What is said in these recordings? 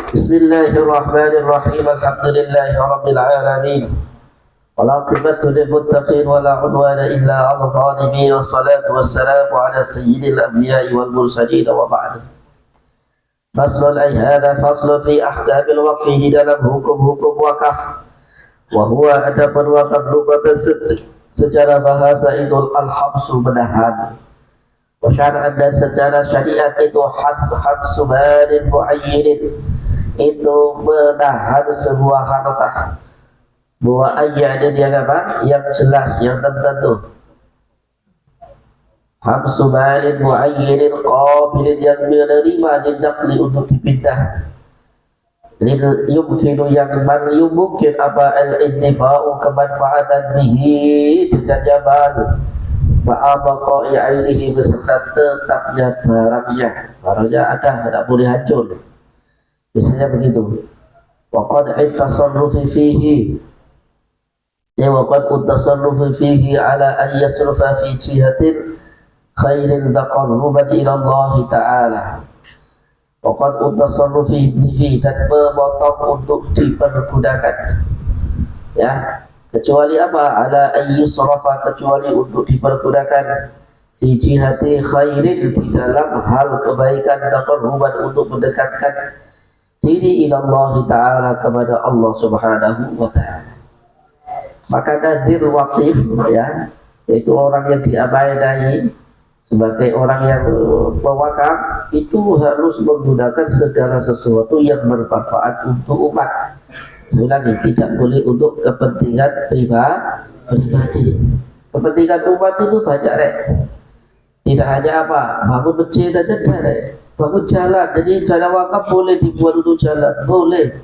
Bismillahirrahmanirrahim. Alhamdulillahi rabbil alamin. Wal aqibatu lil muttaqin wa la udwana illa 'alal zalimin. Wassalatu wassalamu ala sayyidil anbiya'i wal mursalin wa ba'd. Faslun ay hadha faslun fi ahkamil waqfi, di dalam hukum-hukum wakaf. Wa huwa adapun wakaf lugatan secara bahasa itu al-habsu, menahan. Wa syar'an, dan secara syariat itu habsu malin mu'ayyin, itu menahan sebuah harta. Bahwa ayat dia apa? Yang jelas, yang tertentu. Habsu malin mu'ayyin qabilin, yang menerima dinakli untuk dipindah. Yumkinu, yang mungkin apa al-intifa'u, kemanfaatan bihi dengan jabal. Ma'abaqa'i airihi, beserta tetapnya barangnya. Barangnya ada, tidak boleh hancur. Biasanya begitu. Waqad at-tasarrufi fihi, waqad at-tasarrufi fihi ala an yasrufa fi jihatin khairin taqarruban ila Allah Ta'ala. Waqad at-tasarrufi fihi, dan memotong untuk dipergunakan, ya, kecuali apa? Ala ayyusrafa, kecuali untuk dipergunakan di jihati khairin, di dalam hal kebaikan, taqarruban, untuk mendekatkan diri ila Allah Ta'ala, kepada Allah Subhanahu wa Ta'ala. Maka nadir waqif, ya, yaitu orang yang diamanai sebagai orang yang mewakaf, itu harus menggunakan segala sesuatu yang bermanfaat untuk umat. Lagi tidak boleh untuk kepentingan pribadi. Kepentingan umat itu banyak, rek. Tidak hanya apa, bangun masjid aja dah, rek. Bangun jalan, jadi dana wakaf boleh dibuat untuk jalan, boleh.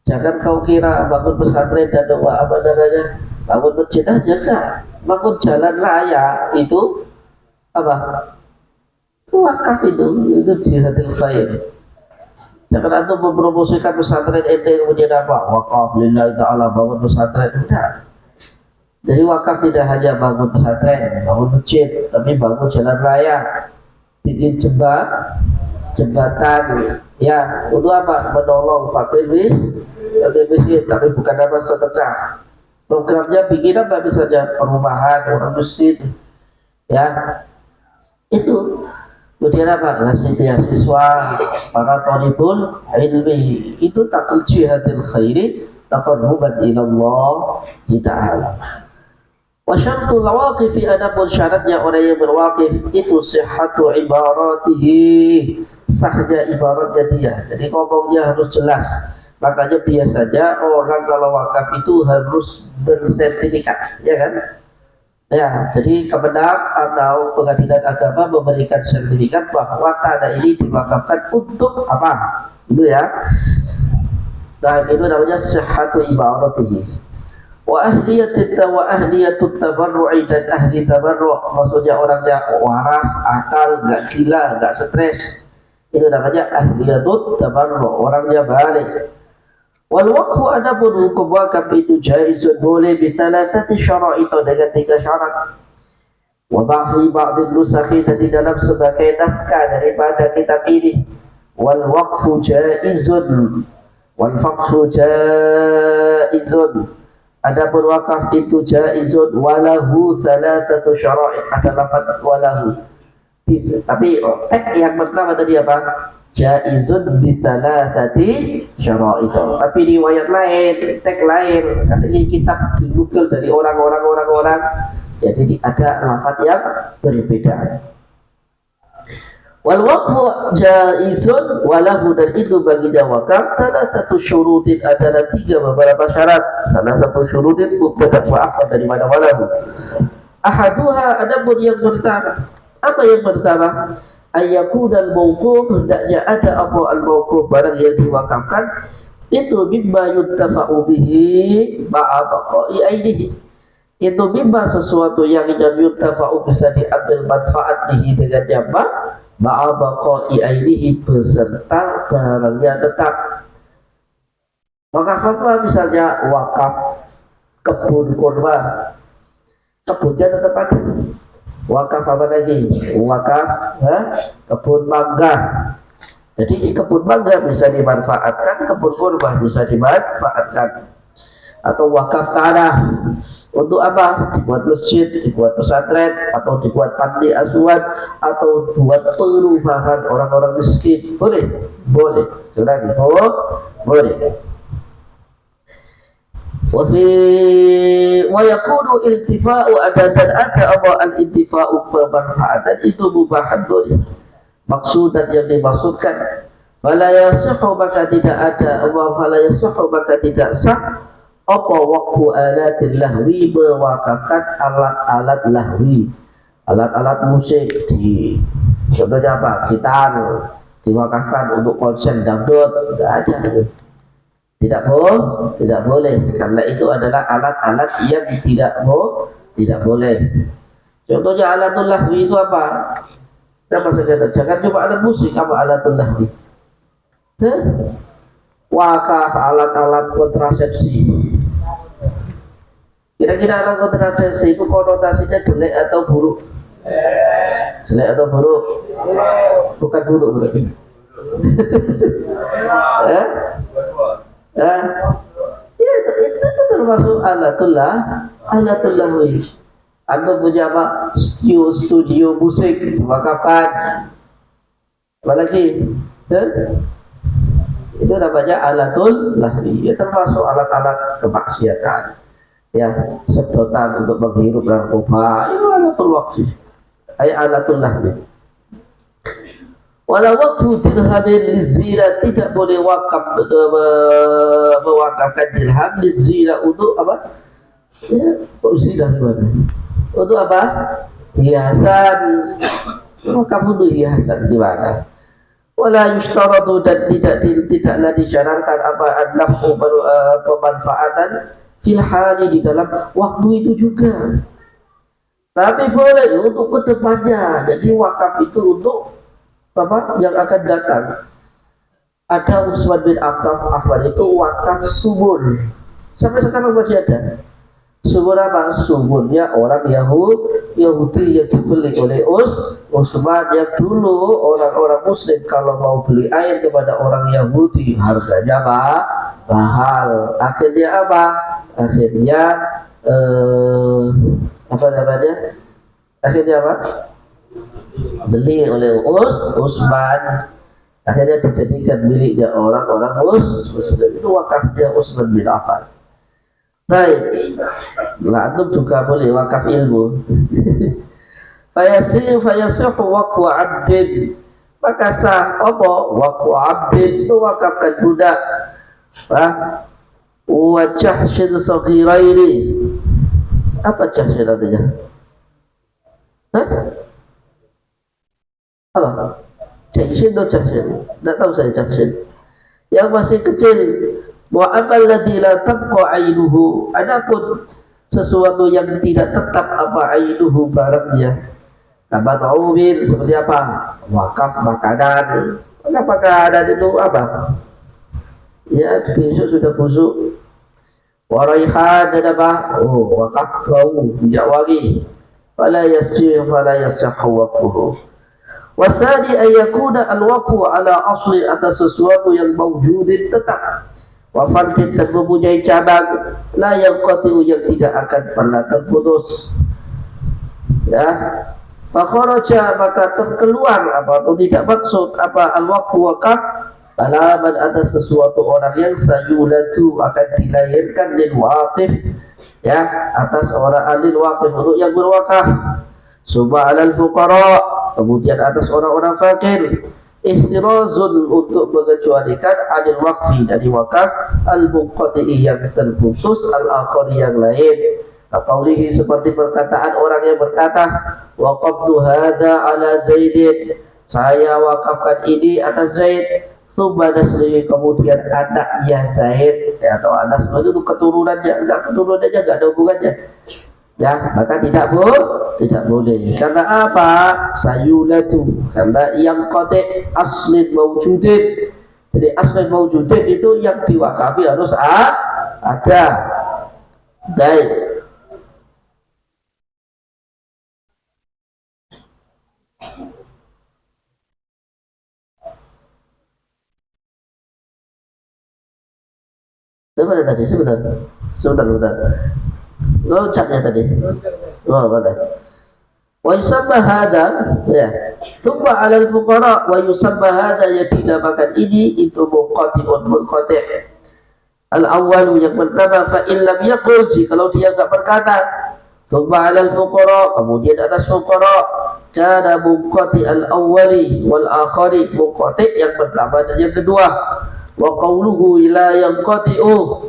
Jangan kau kira bangun pesantren dan apa namanya, bangun masjid aja, kan? Bangun jalan raya itu apa? Itu wakaf, itu jihadil khair. Jangan antum mempromosikan pesantren ente kemudian apa? Wakaf lillahi ta'ala, bangun pesantren. Tidak. Jadi wakaf tidak hanya bangun pesantren, bangun masjid, tapi bangun jalan raya, bikin jembatan, ya, untuk apa? Menolong fakir miskin, tapi bukan apa sedekah. Programnya bikin apa? Misalnya perumahan orang miskin, ya, itu. Kemudian apa? Ngasih beasiswa para thalibul ilmi, itu takul jihadil khairi taqarruban ila Allah Ta'ala. Wa syartul waqifi, adapun syaratnya orang yang berwaqif itu sihhatu ibaratihi, sahnya ibaratnya dia. Jadi ngomongnya harus jelas. Makanya biasanya orang kalau wakaf itu harus bersertifikat, ya kan? Ya, jadi Kemenang atau Pengadilan Agama memberikan sertifikat bahwa tanah ini diwakafkan untuk apa, itu ya. Nah, itu namanya sihhatu ibaratihi. Wa ahliyatut tabarru'i, dan ahli tabarru', maksudnya orangnya waras, akal, enggak gila, enggak stres. Itu namanya ahliyatut tabarru', orangnya balik. Wal waqfu, adapun hukum wakaf itu jaizun, boleh bi thalathati syara'it, dengan 3 syarat. Wa ba'fi ba'dil nusakhi, dan di dalam sebagai naskah daripada kitab ini. Wal waqfu jaizun wal faqfu jaizun, adapun wakaf itu jaizun, walahu thalathatu syara'it, ada lafaz walahu. Tapi teks yang pertama tadi apa? Jaizun bitsalatsati syara'it. Tapi riwayat lain, teks lain, katanya kitab di Google dari orang, jadi ada lafaz yang berbeda. Wal waqfu jaizun walahu, dan itu bagi wakaf salah satu syurutin, adalah 3 beberapa syarat. Salah satu syurutin mubtada wa akhar dari mana walahu. Ahaduha, adapun yang pertama. Apa yang pertama? Ayyakudal mawquf, hendaknya ada apa al-mawquf, barang yang diwakafkan itu mimma yuttafa'u bihi ma'a baqa'i ainihi, itu mimma sesuatu yang yuttafa'u, bisa diambil manfaat bihi dengan jama' ma'a baqa'i ainihi, beserta barangnya tetap. Wakaf apa? Misalnya wakaf kebun kurma, kebunnya tetap ada. Wakaf apa lagi? Wakaf kebun mangga, Jadi kebun mangga bisa dimanfaatkan, kebun kurma bisa dimanfaatkan, atau wakaf tanah untuk apa? Dibuat masjid, dibuat pesantren, atau dibuat panti asuhan, atau buat perumahan orang-orang miskin. Boleh, boleh. Sudah boleh. Wa yakunu iltifa'u ada dan ada apa al-intifa'u pemanfaatan itu mubahan boleh. Maksudan yang dimaksudkan fala yasihhu maka tidak ada wa fala yasihhu maka tidak sah apa waqfu alatil lahwi mewakafkan alat-alat lahwi, alat-alat musik di contohnya apa? Gitar diwakafkan untuk konser dangdut, tidak ada. Tidak boleh karena itu adalah alat-alat yang tidak boleh. Contohnya alatul lahwi itu apa? Apa saja? Jangan cuma alat musik, apa alatul lahwi? Wakaf alat-alat kontrasepsi. Kira-kira alat kontrasepsi itu konotasinya jelek atau buruk? Jelek atau buruk? Bukan buruk berarti. Ya, itu termasuk alatul lahwi. Anda punya apa? Studio musik diwakafkan. Apalagi? Itu namanya alatul lahwi. Ya, termasuk alat-alat kemaksiatan. Ya, sedotan untuk menghirup narkoba. Itu alatul waqfi. Alatul lahwi. Walau wakfu dirhamin lizina, tidak boleh wakaf mewakafkan dirham lizina untuk apa? Ya, kok zina gimana? Untuk apa? Hiasan. Wakaf untuk hiasan gimana? Wala yushtaratu dan tidaklah disyaratkan apa an-naf'u pemanfaatan fil hali di dalam waktu itu juga. Tapi boleh untuk kedepannya. Jadi wakaf itu untuk apa yang akan datang. Ada Utsman bin Affan itu wakaf subur. Sampai sekarang masih ada. Subur apa? Suburnya orang Yahudi yang dibeli oleh Utsman, yang dulu orang-orang Muslim kalau mau beli air kepada orang Yahudi harganya mahal. Akhirnya apa? Akhirnya apa namanya? Akhirnya apa? Beli oleh Utsman, akhirnya dijadikan miliknya orang-orang Muslim. Itu wakafnya Utsman bin Affan. Baik, nah antum juga boleh wakaf ilmu. Fayasih waqfu abdin, maka sah apa waqfu abdin, itu wakafkan budak. Wa jahshin saghiraini. Apa jahshin artinya? Apa? Jahshin atau jahshin? Tidak tahu saya jahshin. Yang masih kecil. Wa amal ladzi la tabqa ainuhu. Adapun sesuatu yang tidak tetap apa ainuhu barangnya. Nama ta'ubir seperti apa? Wakaf makanan. Wakaf makanan itu apa? Ya besok sudah busuk. Waraihan dan apa? Oh, wakaf bau minyak wangi. Fala yasih waqfuhu. Wasadi ayakuna al-waqfu ala asli atas sesuatu yang mawjudin tetap. Wafardin dan mempunyai cabang la yang qati'u yang tidak akan pernah terputus. Ya, fakharaja maka terkeluar apa atau tidak maksud apa al-waqfu wakaf alaman atas sesuatu orang yang sayulatu akan dilahirkan lil waqif, ya, atas orang alil waqif untuk yang berwakaf. Summa alal fuqara, kemudian atas orang-orang fakir. Ihtirazun untuk mengecualikan adil waqfi dari wakaf al-munqati'i yang terputus al-akhari yang lain. Qaulihi seperti perkataan orang yang berkata waqaftu hadza ala Zaidin, saya wakafkan ini atas Zaid. Tsumma naslihi, kemudian anaknya Zaid, ya, atau anas itu keturunannya, keturunannya enggak ada hubungannya. Ya, maka tidak boleh. Karena apa? Sayulatu, karena yang qati' aslin mawjudin. Jadi aslin mawjudin itu yang diwakafi harus ada. Baik. Mana tadi? Sebentar. Sebentar. Loncatnya tadi. Oh, boleh. Wa yusamma hadha ya. Thumma 'ala al-fuqara wa yusamma hadha, ya dinamakan ini itu munqati'un munqati'. Al-awwal yang pertama, fa in lam yaqul, kalau dia enggak berkata, thumma 'ala al-fuqara, kemudian atas fuqara, kana munqati' al-awwali wal akhari, munqati' yang pertama dan yang kedua. Wa qawluhu la yanqati'u,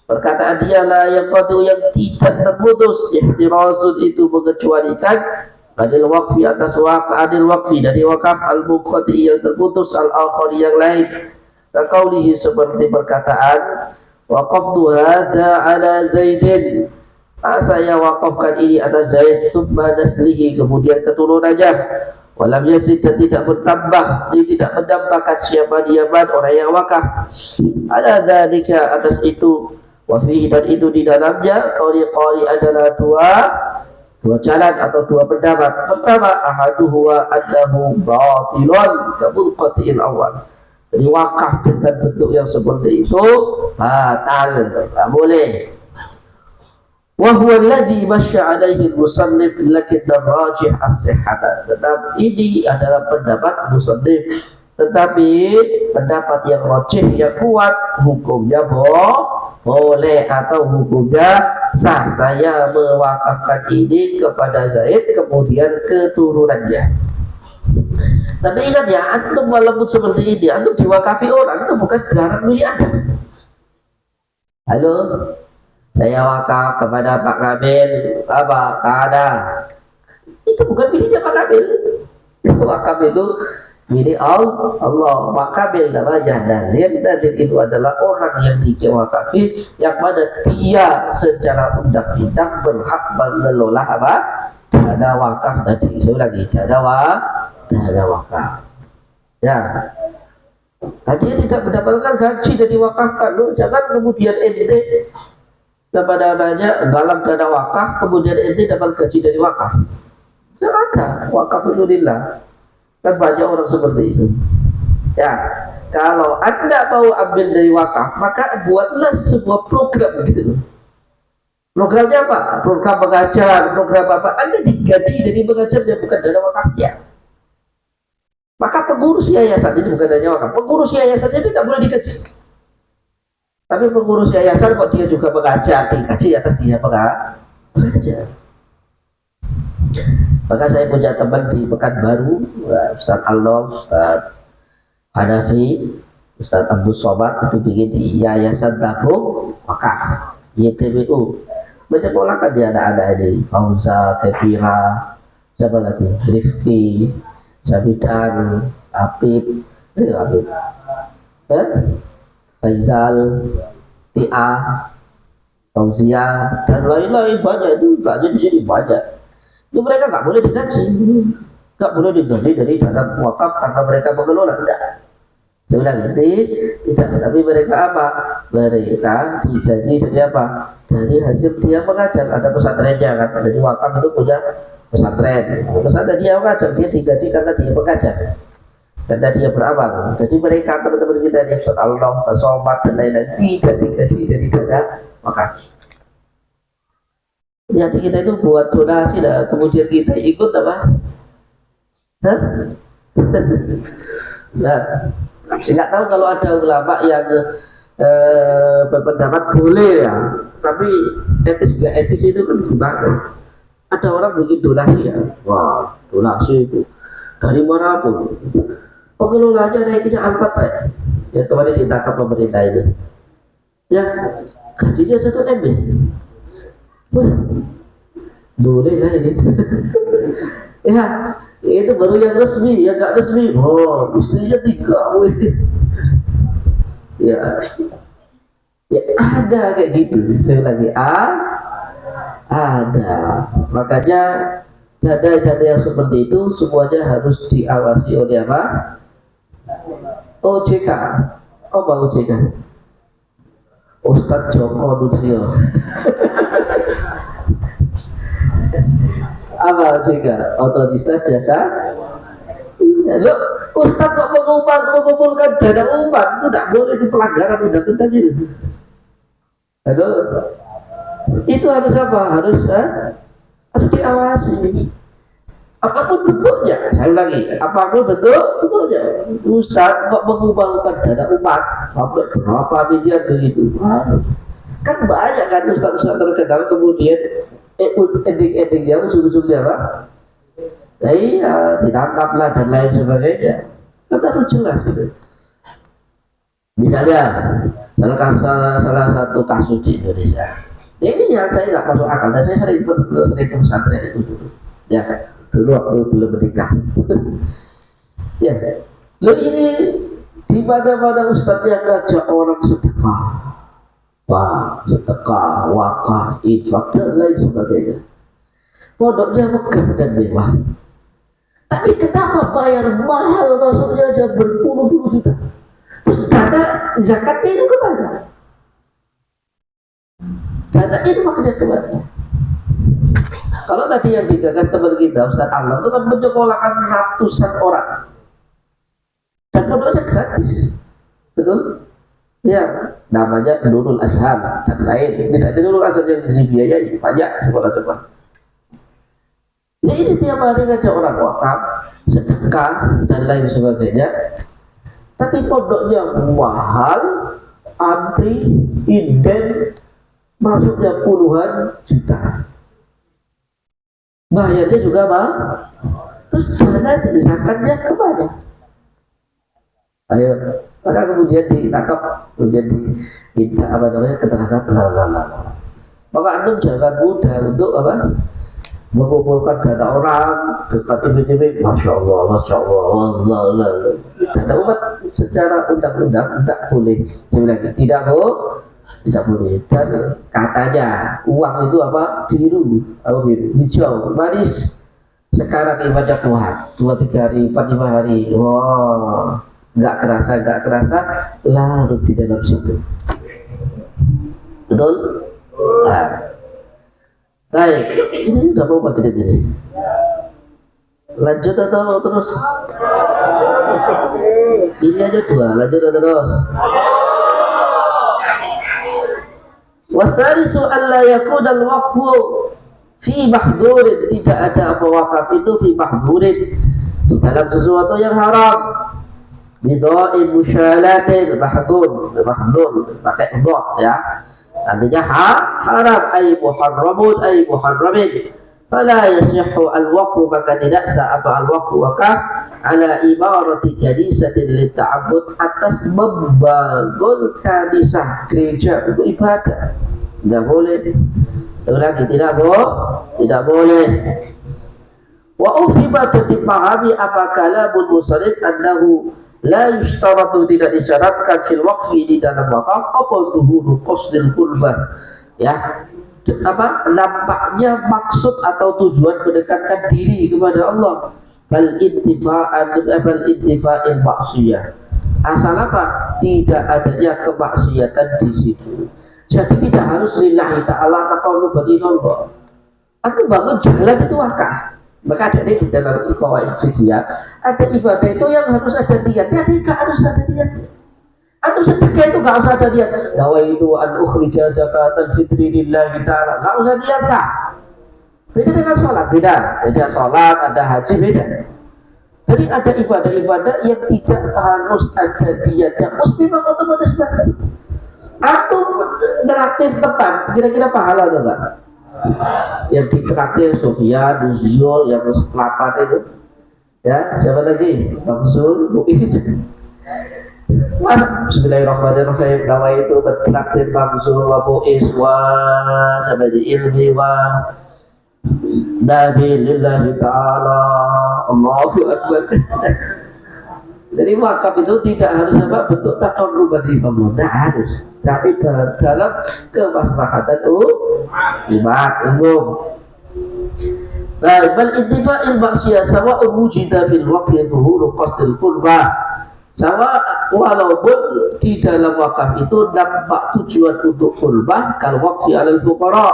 perkataan dia la yanqati'u yang tidak terputus, ihtirazun itu mengecualikan adil waqfi atas adil waqfi dari wakaf, al munqati yang terputus, al akhari yang lain. Kaqaulihi, seperti perkataan waqaftu hadza ala Zaidin, saya wakafkan ini atas Zaid, thumma naslihi, kemudian keturunannya, walam yazid, dan tidak bertambah, dia tidak menambahkan siapa dia man, orang yang wakaf, ala dzalika, atas itu, wa fihi, dan itu di dalamnya tariqani, adalah dua jalan atau dua pendapat. Pertama, ahaduhu wa annahu batilun kabulqati'il awal, jadi wakaf dengan bentuk yang seperti itu batal, tidak boleh. Wa huwa alladhi masya alaihi al-musannif lakin ar-rajih as-sihhah, tetapi ini adalah pendapat musannif, tetapi pendapat yang rajih, yang kuat, hukumnya boleh atau hukumnya sah. Saya mewakafkan ini kepada Zaid, kemudian keturunannya. Tapi ingat ya, antum walaupun seperti ini, antum diwakafi orang, itu bukan berharap milik Anda. Halo, saya wakaf kepada Pak Kamil, apa? Ada. Itu bukan miliknya Pak Kamil. Wakaf itu milik Allah. Pak Kamil namanya Nadir. Nadir itu adalah orang yang diwakafi, yang mana dia secara undang-undang berhak mengelola apa? Dana wakaf tadi. Saya ulangi, dana wakaf. Ya. Tadi tidak mendapatkan gaji dan diwakafkan. Loh, jangan kemudian ente kepada banyak dalam dana wakaf, kemudian ente dapat gaji dari wakaf. Tidak ada. Wakaf itu lillah. Kan banyak orang seperti itu. Ya, kalau Anda mau ambil dari wakaf, maka buatlah sebuah program gitu. Programnya apa? Program mengajar, program apa? Anda digaji dari mengajarnya, bukan dana wakafnya. Maka pengurus yayasan ini bukan dana wakaf. Pengurus yayasan ini tidak boleh digaji. Tapi pengurus yayasan kok dia juga mengajar, digaji atas dia mengajar. Maka saya punya teman di Pekanbaru, Ustaz Allah, Ustaz Hanafi, Ustaz Abdul Somad, itu bikin di Yayasan Tabung Wakaf, YTBU. Banyak orang kan dia ada di Fauza, Kepira, siapa lagi? Rifki, Sabidan, Apip, Faizal, Tia, Fauzia, dan lain-lain banyak itu. Banyak di sini banyak. Itu mereka nggak boleh digaji, nggak boleh digaji dari dana wakaf karena mereka mengelola, tidak. Saya bilang ini tidak, tapi mereka apa? Mereka digaji dari apa? Dari hasil dia mengajar. Ada pesantrennya kan, dari wakaf itu punya pesantren. Pesantren dia mengajar, dia digaji karena dia mengajar, karena dia beramal. Jadi mereka teman-teman kita di Ustaz Allah, Ustaz Somad dan lain-lain tidak digaji dari dana wakaf. Ya, kita itu buat donasi lah, kemudian kita ikut apa? Hah? Nah, nggak tahu kalau ada ulama yang berpendapat boleh ya, tapi etis nggak etis itu kan gimana? Ada orang bikin donasi ya, wah donasi itu dari manapun, pengelolanya naiknya Alphard ya, kemarin ditangkap pemerintah itu, ya gajinya 1 M. Wah, boleh kan ini? Ya, itu baru yang resmi, yang nggak resmi. Oh, istrinya 3. Ya, ya ada kayak gitu. Saya lagi ada. Makanya dada-dada yang seperti itu semuanya harus diawasi oleh apa? OJK. Apa OJK? Ustadz Joko Nursiyo. Apa juga otoritas jasa? Iya, lo Ustadz kok mengumpulkan dana umat itu tidak boleh, itu pelanggaran undang-undang itu. Aduh, itu harus apa? Harus diawasi. Apapun bentuknya, saya ulangi, apapun bentuknya. Ustaz kok mengubahkan dana umat sampai berapa miliar begitu? Kan banyak kan ustaz-ustaz terkenal kemudian ending-endingnya ujung-ujungnya apa? Nah, iya, ditangkaplah dan lain sebagainya. Kan harus jelas itu. Misalnya salah satu kasus di Indonesia. Ini yang saya nggak masuk akal dan saya sering ke pesantren itu dulu. Ya, dulu waktu belum menikah. Ya, lo ini di mana-mana ustadz yang ngajak orang sedekah, sedekah, wakaf, infak dan lain sebagainya. Pondoknya megah dan mewah. Tapi kenapa bayar mahal masuknya aja berpuluh-puluh juta? Terus dana zakatnya itu kemana? Dana infaknya kemana? Kalau tadi yang digagas teman kita Ustaz Allah itu kan menyekolahkan ratusan orang dan pondoknya gratis, betul? Ya, namanya Nurul Azhar dan lain. Tidak Nurul Azhar yang dibiayai, banyak sekolah-sekolah. Ya ini tiap hari ngajak orang wakaf, sedekah dan lain sebagainya. Tapi pondoknya mahal, antri, inden, masuknya puluhan juta. Bayarnya juga mahal. Terus dana zakatnya kemana? Ayo, maka kemudian ditangkap, kemudian diminta apa namanya keterangan. Maka antum jangan mudah untuk apa? Mengumpulkan dana orang dekat iming-iming, masya Allah, Allah. Dana umat secara undang-undang tidak boleh. Saya bilang tidak boleh. Dan katanya uang itu apa? Biru, hijau, manis. Sekarang ibadah kuat 2-3 hari, 4-5 hari. Wah, nggak kerasa, larut di dalam situ. Betul? Nah. Baik, ini udah mau pakai ini. Lanjut atau terus? Ini aja 2, lanjut atau terus? Wasarisu alla yakuna al-waqfu fi mahdhurin, tidak ada apa wakaf itu fi mahdhurin, di dalam sesuatu yang haram. Bidha'in musyalatin mahdhur pakai dha ya. Artinya haram ay muharramin fala yasihhu al-waqfu, maka tidak sah apa al-waqfu wakaf ala imarati kanisatin lita'abbud, atas membangun kanisah gereja untuk ibadah. Tidak boleh. Lagi tidak boleh. Wa ufhima, dipahami apa kalamul musannif annahu la yushtaratu, tidak disyaratkan fil waqfi, di dalam wakaf apa zuhuru qasdil qurbah, ya apa nampaknya maksud atau tujuan mendekatkan diri kepada Allah, bal intifa'il maksiyah, asal apa? Tidak adanya kemaksiatan di situ. Jadi tidak harus lillahi ta'ala taqarruban ilallah. Aku bangun jalan itu wakaf. Maka ada di dalam qawaid fikih, ada ibadah itu yang harus ada niatnya, tidak harus ada niatnya. Atau sedekah itu nggak usah ada niat. Nawaitu an ukhrija zakatan fitri lillahi ta'ala, nggak usah niat sah. Beda dengan sholat, beda sholat, ada haji, beda. Jadi ada ibadah-ibadah yang tidak harus ada niatnya, mesti memang otomatis banget. Atau neraktif tepat, kira-kira pahala atau enggak? Yang ditraktir Sofia, Zul, yang 8 itu, ya siapa lagi? Bang Zul, Muiz. Bismillahirrahmanirrahim. Nama itu traktir Bang Zul, wa Muiz, wa sampai di ilmi, wa Nabi lillahi ta'ala, Allahu Akbar. Jadi wakaf itu tidak harus apa bentuk taqarruban di Allah, tidak harus. Tapi dalam kemaslahatan umat umum. Bal intifa'il maksiyah sawa'un wujida fil waqfi dhuhuru qasdil qurbah. Walaupun di dalam wakaf itu nampak tujuan untuk qurbah, kal waqfi 'alal fuqara,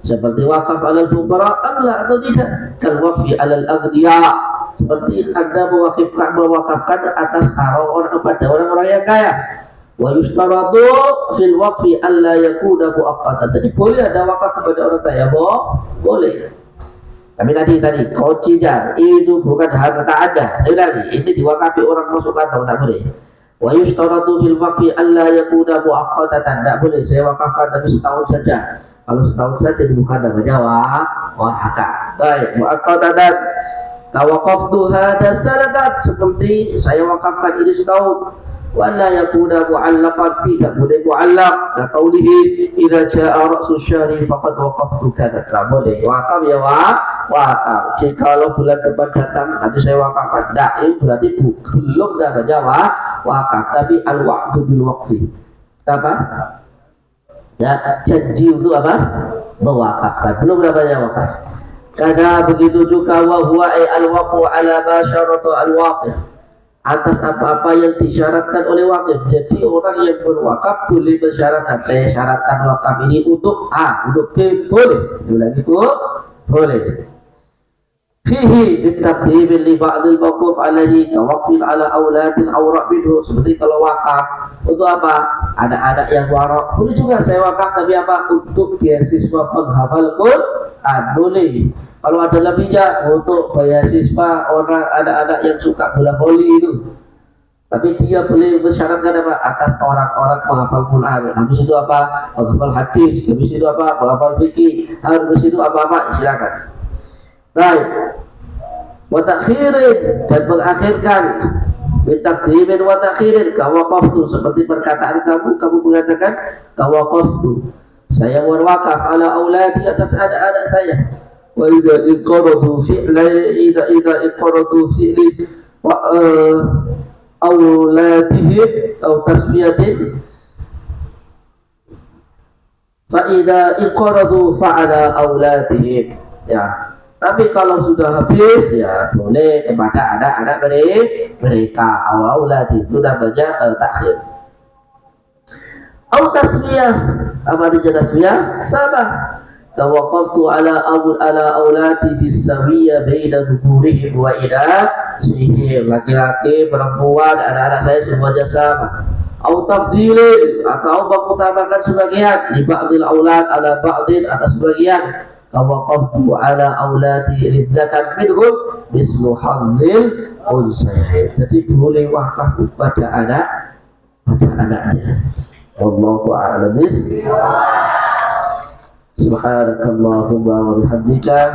seperti wakaf 'alal fuqara amla atau tidak, kal waqfi 'alal aghniya, seperti Anda mewakafkan atas orang pada orang-orang yang kaya. Wa yustaratu fil waqfi alla yakuna muaqqatan. Jadi boleh ada wakaf kepada orang kaya, boleh. Tapi tadi kuncinya itu bukan harta Anda. Saya ulangi, ini diwakafi orang masuk kantor, tak boleh. Wa yustaratu fil waqfi alla yakuna muaqqatan. Tak boleh saya wakafkan tapi setahun saja. Kalau setahun saja bukan namanya wakaf. Baik, muaqqatan. Tawaqaftu hadha sanatan, seperti saya wakafkan ini setahun. Wala yakuna mu'allaqan, tidak boleh mu'allaq ka qawlihi idza jaa ra'su syahri faqad waqaftu kadza. Tak boleh wakaf ya wakaf. Jadi kalau bulan depan datang nanti saya wakafkan, daim berarti belum namanya wakaf, tapi al-wa'du bil waqfi. Apa? Ya, janji untuk apa? Mewakafkan, belum namanya wakaf. Karena begitu juga wa huwa al-waqfu ala ma syarata al-waqif, atas apa-apa yang disyaratkan oleh wakif. Jadi orang yang berwakaf boleh mensyaratkan, saya syaratkan wakaf ini untuk A, untuk B, boleh. Diulangi, boleh. Fihi bitaqdim li ba'dil mawquf alaihi ka waqfin ala auladil awra' minhu. Seperti kalau wakaf untuk apa? Anak-anak yang warak, boleh juga saya wakaf, tapi apa? Untuk beasiswa penghafal Quran, boleh. Kalau ada lebihnya untuk beasiswa orang anak-anak yang suka bola voli itu, tapi dia boleh mensyaratkan apa? Atas orang-orang menghafal Quran. Habis itu apa? Menghafal hadis. Habis itu apa? Menghafal fikih. Habis itu apa-apa, silakan. Baik. Wa takhirin, dan mengakhirkan. Bitaqdimin wa takhirin ka waqaftu, seperti perkataan kamu mengatakan ka waqaftu, saya berwakaf ala auladi, atas anak-anak saya. Wa idza iqaradu fi'li, idza iqaradu fi'li wa auladihi atau tasmiyatin, fa idza iqaradu fa'ala auladihim. Ya, tapi kalau sudah habis ya boleh kepada anak-anak mereka. Auladi itu namanya takhir. Au tasmiyah, apa artinya tasmiyah? Sama. Tawaqaftu ala auladi bisawiyya baina dhukurihim wa inasihim. Laki-laki, perempuan, anak-anak saya semuanya sama. Au tafdhilin, atau mengutamakan sebagian, li ba'dil aulad ala ba'din, atas sebagian. Tawaqaftu ala auladi lidzakar minhum mislu hadzil unsayain. Jadi boleh wakaf pada anaknya. Wallahu a'lam bishawab. Subhanakallahumma wa bihamdika